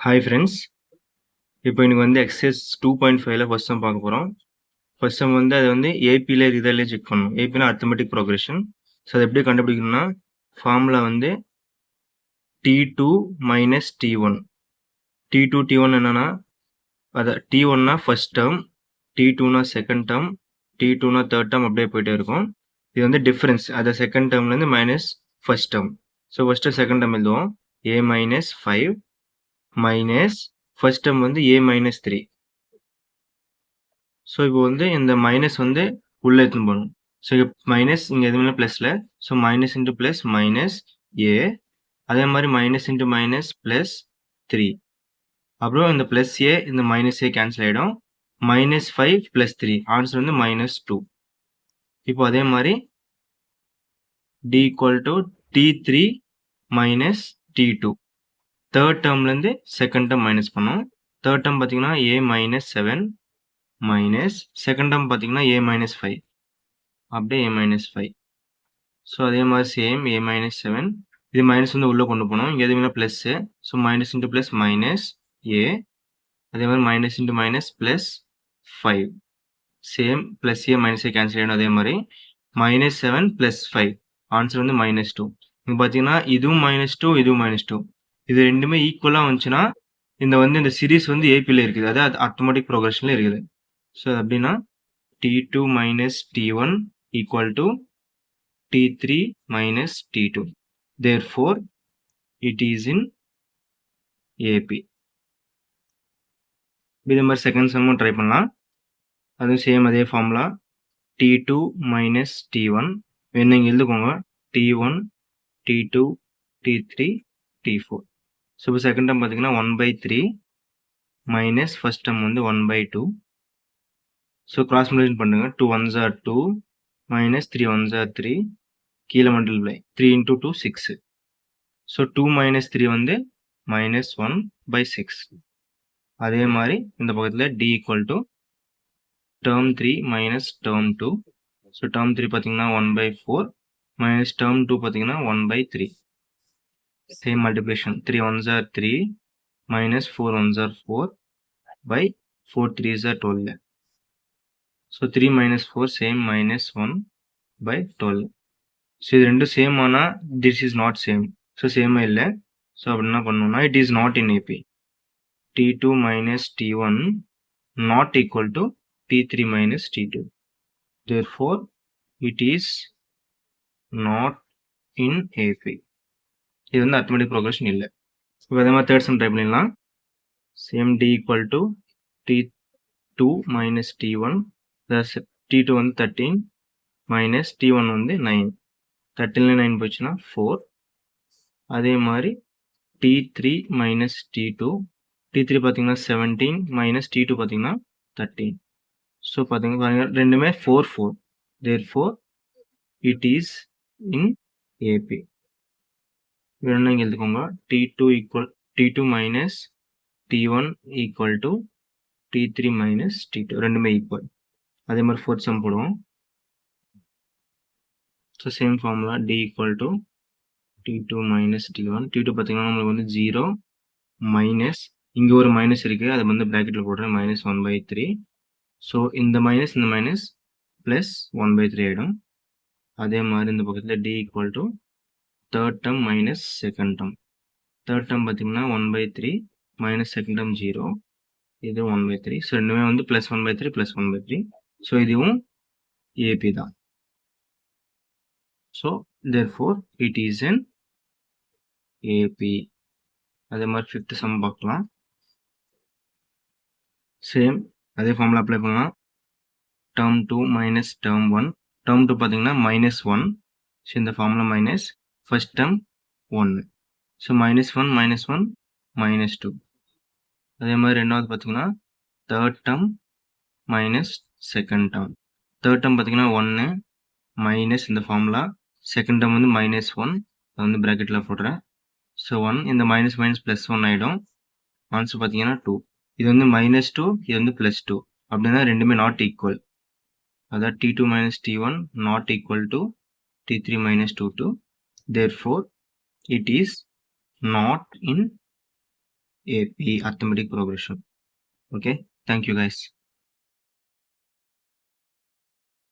Hi friends, இப்போ எனக்கு வந்து எக்ஸசைஸ் 2.5ல ஃபர்ஸ்ட் சம் பார்க்க போகிறோம். ஃபர்ஸ்ட் சம் வந்து அது வந்து ஏபியில் இதெல்லாம் செக் பண்ணணும். ஏபினா அர்த்தமெட்டிக் ப்ரோக்ரஷன். ஸோ அதை எப்படி கண்டுபிடிக்கணும்னா ஃபார்முலா வந்து T2 minus T1. T2 T1 என்னன்னா அதை T1னா ஃபர்ஸ்ட் டேர்ம், T2னா செகண்ட் டேர்ம், T2னா தேர்ட் டேர்ம் அப்படியே போயிட்டே இருக்கும். இது வந்து டிஃபரன்ஸ், அதை செகண்ட் டேர்ம்லேருந்து minus first term. So first second term எழுதுவோம். A minus 5 minus first term வந்து A மைனஸ் 3. ஸோ இப்போ வந்து இந்த மைனஸ் வந்து உள்ளே எடுத்துன்னு போகணும். ஸோ இங்கே மைனஸ் இங்கே எதுவுமே ப்ளஸில், so minus into plus minus A, அதே மாதிரி மைனஸ் இன்ட்டு மைனஸ் ப்ளஸ் 3. அப்புறம் இந்த ப்ளஸ் ஏ இந்த மைனஸ் ஏ கேன்சல் ஆகிடும். மைனஸ் 5 ப்ளஸ் 3 ஆன்சர் வந்து மைனஸ் 2. இப்போ அதே மாதிரி d equal to T3 minus T2. Third டேர்ம்லேருந்து செகண்ட் டேர்ம் மைனஸ் பண்ணோம். தேர்ட் டேர்ம் பார்த்தீங்கன்னா A minus 7 minus second term பார்த்தீங்கன்னா ஏ மைனஸ் 5, அப்படியே ஏ மைனஸ் 5. ஸோ அதே மாதிரி சேம் ஏ மைனஸ் 7, இது மைனஸ் வந்து உள்ளே கொண்டு போகணும். இங்கே எதுவுமே plus, so minus into plus minus A, அதே மாதிரி minus into minus plus 5. Same plus A minus A cancel ஆகிடும். அதே மாதிரி மைனஸ் 7 ப்ளஸ் 5 ஆன்சர் வந்து மைனஸ் 2. இங்கே பார்த்தீங்கன்னா இதுவும் மைனஸ் 2, இதுவும் மைனஸ் 2. இது ரெண்டுமே ஈக்குவலாக வந்துச்சுன்னா இந்த சீரீஸ் வந்து ஏபியில் இருக்குது, அதாவது அர்த்தமெட்டிக் ப்ரோக்ரஷனில் இருக்குது. ஸோ அப்படின்னா T2 minus T1 equal to T3 minus T2. Therefore, it is in AP. இதே மாதிரி செகண்ட் சம்மும் ட்ரை பண்ணலாம். அதுவும் சேம் அதே ஃபார்முலா T2 minus T1 வேணும் இங்கே எழுதுக்கோங்க. T1, T2, T3, T4. So இப்போ செகண்ட் டேர்ம் பார்த்தீங்கன்னா 1/3 மைனஸ் ஃபர்ஸ்ட் டேர்ம் வந்து 1/2. ஸோ கிராஸ் மல்டிப்ளேஷன் பண்ணுங்க. 2 1s are 2 minus 3 1s are 3, கீழே மல்டிப்ளை 3 into 2 6. ஸோ 2 மைனஸ் 3 வந்து மைனஸ் 1/6. அதே மாதிரி இந்த பக்கத்தில் d equal to term 3 minus term 2. So term 3 பார்த்தீங்கன்னா 1/4 மைனஸ் டேர்ம் 2 பார்த்தீங்கன்னா 1/3. Same multiplication 3 1s are 3 minus 4 1s are 4 by 4 3s are 12. So 3 minus 4 same minus 1/12. So இது ரெண்டும் சேம் ஆனால் this is not same. So சேமாக இல்லை. So அப்படி என்ன பண்ணணும்னா it is not in AP. T2 minus T1 not equal to T3 minus T2. Therefore, it is not in AP. இது வந்து அர்த்தமெட்டிக் ப்ரோக்ரஷன் இல்லை. இப்போ அதே மாதிரி தேர்ட் சம் ட்ரை பண்ணிடலாம். Same D equal to T2 minus T1. T2 வந்து 13 minus T1 வந்து 9. 13ல 9 போச்சுன்னா 4. அதே மாதிரி T3 மைனஸ் T2. T3 பார்த்தீங்கன்னா 17 மைனஸ் T2 பார்த்தீங்கன்னா 13. ஸோ பார்த்தீங்கன்னா ரெண்டுமே 4 4. Therefore, it is in AP. வேணும்னா இங்கே எழுதுக்கோங்க. T2 minus T1 equal to T3 minus T2 ரெண்டுமே ஈக்குவல். அதே மாதிரி ஃபோர்த் சம் போடுவோம். So same formula D equal to T2 minus T1. T2 பார்த்தீங்கன்னா நம்மளுக்கு வந்து 0 மைனஸ் இங்கே ஒரு மைனஸ் இருக்குது, அதை வந்து ப்ராக்கெட்டில் போடுறேன் மைனஸ் 1/3. ஸோ இந்த மைனஸ் ப்ளஸ் 1/3 ஆகிடும். அதே மாதிரி இந்த பக்கத்தில் D equal to third term minus second term. Third term பார்த்தீங்கன்னா 1/3 மைனஸ் செகண்ட் டேர்ம் 0, இது 1/3. ஸோ ரெண்டுமே வந்து ப்ளஸ் 1/3 ப்ளஸ் 1/3. ஸோ இதுவும் ஏபி தான். So therefore it is in AP. அதே மாதிரி ஃபிஃப்த் சம் பார்க்கலாம். சேம் அதே ஃபார்முலா அப்ளை பண்ணலாம். Term 2 minus term 1. டேர்ம் 2 பார்த்தீங்கன்னா மைனஸ் 1. ஸோ இந்த formula minus first term 1. So minus 1 minus 1 minus 2. அதே மாதிரி ரெண்டாவது பார்த்தீங்கன்னா third term minus second term. Third term பார்த்தீங்கன்னா 1 மைனஸ் இந்த ஃபார்முலா. செகண்ட் டேர்ம் வந்து மைனஸ் 1, அதை வந்து ப்ராக்கெட்டில் போடுறேன். ஸோ 1 இந்த மைனஸ் ப்ளஸ் 1 ஆகிடும். ஆன்சர் பார்த்தீங்கன்னா 2. இது வந்து மைனஸ் 2, இது வந்து ப்ளஸ் 2. அப்படின்னா ரெண்டுமே நாட் ஈக்குவல். அதாவது T2 minus T1 not equal to T3 minus 2. Therefore, it is not in AP arithmetic progression. Okay, thank you guys.